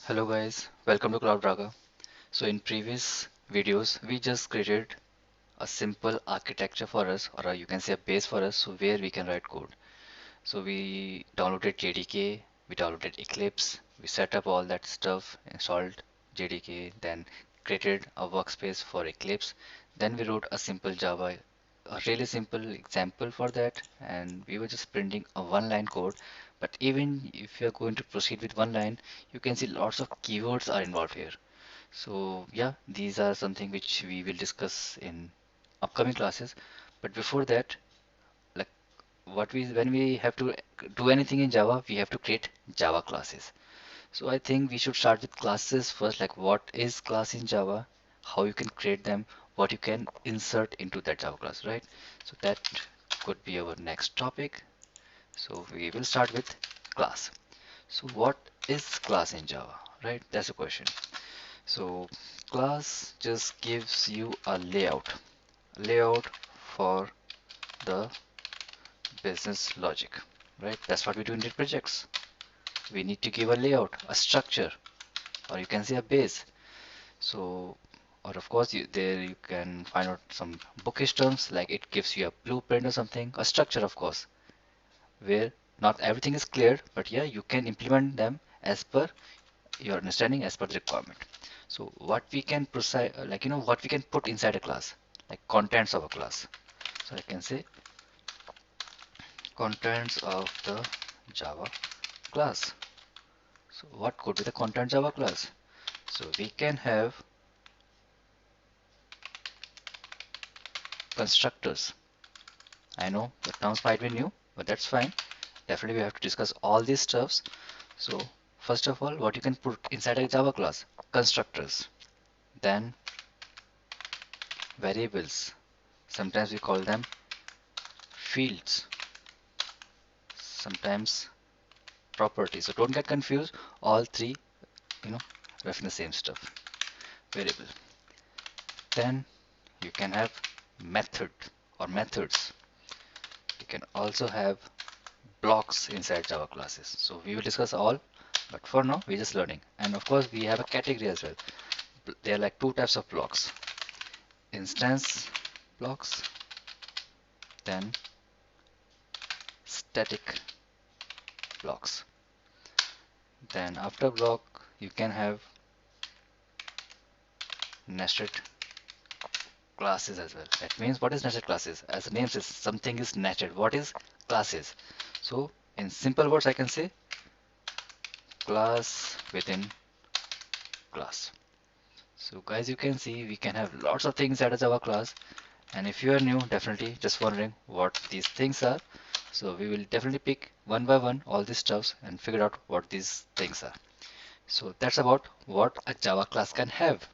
Hello guys, welcome to CloudRaga. So in previous videos, we just created a simple architecture for us, or you can say a base for us, so where we can write code. So we downloaded JDK, we downloaded Eclipse, we set up all that stuff, installed JDK, then created a workspace for Eclipse. Then we wrote a simple Java, a really simple example for that, and we were just printing a one-line code. But even if you're going to proceed with one line, you can see lots of keywords are involved here. So yeah, these are something which we will discuss in upcoming classes. But before that, like what we when we have to do anything in Java, we have to create Java classes. So I think we should start with classes first, like what is class in Java, how you can create them, what you can insert into that Java class, right? So that could be our next topic. So we will start with class. So what is class in Java, right? That's the question. So class just gives you a layout for the business logic, right? That's what we do in data projects. We need to give a layout, a structure, or you can say a base. So, or of course, there you can find out some bookish terms like it gives you a blueprint or something, a structure, of course, where not everything is clear, but yeah, you can implement them as per your understanding, as per the requirement. So, what we can precise, like what we can put inside a class, like contents of a class. So I can say contents of the Java class. So what could be the contents of a class? So we can have constructors. I know the terms might be new, but that's fine. Definitely we have to discuss all these stuffs. So first of all, what you can put inside a Java class? Constructors. Then variables. Sometimes we call them fields. Sometimes properties. So don't get confused. All three, you know, reference the same stuff. Variable. Then you can have method or methods. You can also have blocks inside Java classes. So we will discuss all, but for now we're just learning. And of course we have a category as well. There are like two types of blocks: instance blocks, then static blocks. Then after block you can have nested classes as well. That means what is nested classes? As the name says, something is nested. What is classes? So in simple words I can say class within class. So guys, you can see we can have lots of things at a Java class, and if you are new, definitely just wondering what these things are. So we will definitely pick one by one all these stuffs and figure out what these things are. So that's about what a Java class can have.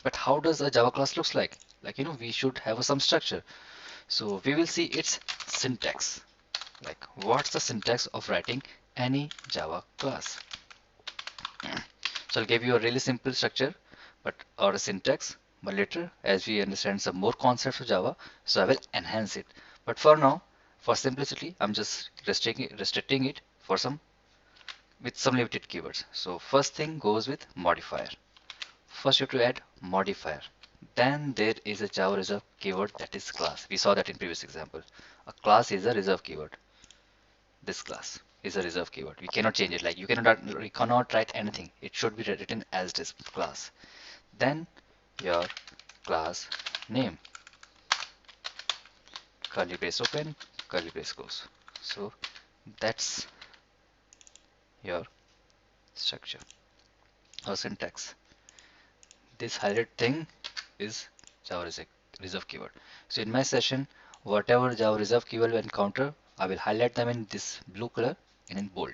But how does a Java class looks like? Like we should have some structure. So we will see its syntax. Like what's the syntax of writing any Java class? So I'll give you a really simple structure, but or a syntax. But later, as we understand some more concepts of Java, so I will enhance it. But for now, for simplicity, I'm just restricting it for some with some limited keywords. So first thing goes with modifier. First you have to add modifier. Then there is a Java reserve keyword, that is class. We saw that in previous example. A class is a reserve keyword. This class is a reserve keyword. We cannot change it. Like we cannot write anything. It should be written as this class. Then your class name, curly brace open, curly brace close. So that's your structure or syntax. This highlighted thing is Java reserve keyword. So in my session, whatever Java reserve keyword will encounter, I will highlight them in this blue color and in bold.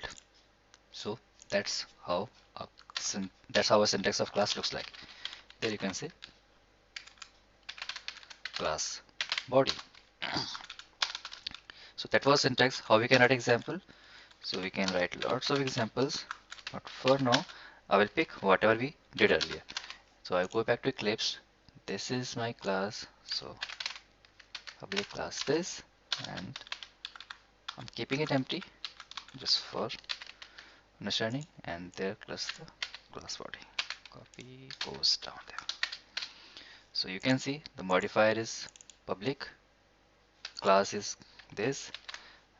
So that's how a syntax of class looks like. There you can say class body. So that was syntax. How we can write example? So we can write lots of examples, but for now I will pick whatever we did earlier. So I go back to Eclipse. This is my class. So public class this, and I'm keeping it empty just for understanding, and there plus the class body. Copy goes down there. So you can see the modifier is public, class is this,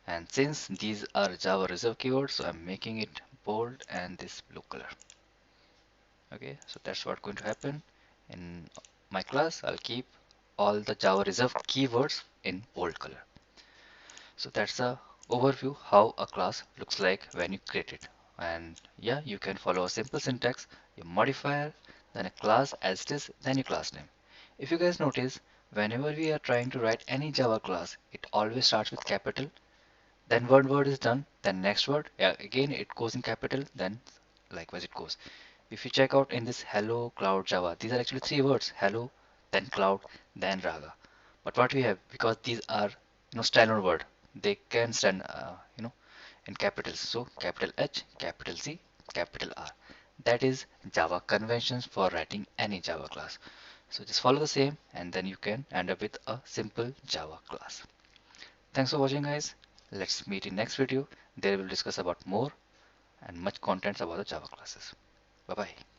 and since these are Java reserved keywords, so I'm making it bold and this blue color. Okay, so that's what's going to happen. In my class, I'll keep all the Java reserved keywords in bold color. So that's a overview how a class looks like when you create it. And yeah, you can follow a simple syntax, your modifier, then a class as it is, then your class name. If you guys notice, whenever we are trying to write any Java class, it always starts with capital, then one word is done, then next word, yeah, again it goes in capital, then likewise it goes. If you check out in this hello cloud Java, these are actually three words: hello, then cloud, then Raga. But what we have, because these are standard word, they can stand in capitals. So capital H, capital C, capital R. That is Java conventions for writing any Java class. So just follow the same, and then you can end up with a simple Java class. Thanks for watching, guys. Let's meet in next video. There we'll discuss about more and much contents about the Java classes. Bye bye.